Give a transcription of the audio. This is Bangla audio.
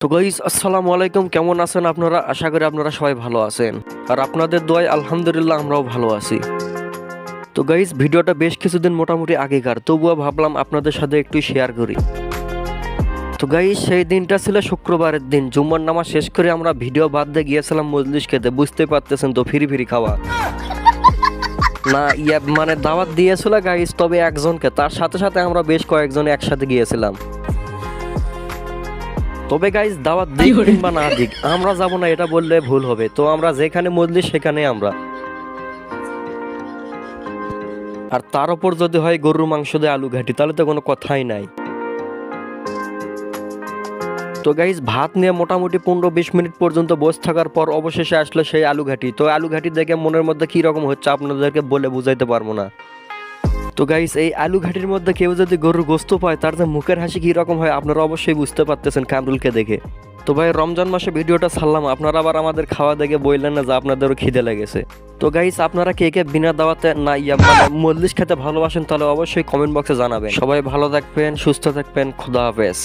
তো গাইস আসসালামু আলাইকুম, কেমন আছেন আপনারা? আশা করি আপনারা সবাই ভালো আছেন, আর আপনাদের দোয়ায় আলহামদুলিল্লাহ আমরাও ভালো আছি। তো গাইস ভিডিওটা বেশ কিছুদিন মোটামুটি আগেকার, তবুও ভাবলাম আপনাদের সাথে একটু শেয়ার করি। তো গাইস সেই দিনটা ছিল শুক্রবারের দিন, জুম্মার নামাজ শেষ করে আমরা ভিডিও বাদ দিয়ে গিয়েছিলাম মজলিস খেতে। বুঝতে পারতেছেন তো, ফিরি ফিরি খাওয়া না, মানে দাওয়াত দিয়েছিল গাইস, তবে একজনকে, তার সাথে সাথে আমরা বেশ কয়েকজন একসাথে গিয়েছিলাম। তবে গাইস দাওয়াত দিক কিংবা না দিক, আমরা যাবো না এটা বললে ভুল হবে। তো আমরা যেখানে মজলিস সেখানে আমরা, আর তার উপর যদি হয় গরুর মাংস দিয়ে আলু ঘাটি, তাহলে তো কোনো কথাই নাই। তো গাইস ভাত নিয়ে মোটামুটি 15-20 মিনিট পর্যন্ত বসে থাকার পর অবশেষে আসলো সেই আলু ঘাটি। তো আলু ঘাটি দেখে মনের মধ্যে কি রকম হচ্ছে আপনাদেরকে বলে বুঝাইতে পারবো না। তো গাইস এই আলু ঘাটির মধ্যে কেউ যদি গরুর গোস্ত পায়, তার যে মুখের হাসি কি রকম হয় আপনারা অবশ্যই বুঝতে পারতেছেন কামরুলকে দেখে। তো ভাই রমজান মাসে ভিডিওটা ছাড়লাম, আপনারা আবার আমাদের খাওয়া দেখে বললেন না যে আপনাদেরও খিদে লেগেছে। তো গাইস আপনারা কে কে বিনা দাওয়াতে না মানে মজলিস খেতে ভালোবাসেন, তাহলে অবশ্যই কমেন্ট বক্সে জানাবেন। সবাই ভালো থাকবেন, সুস্থ থাকবেন, খুদা হাফেজ।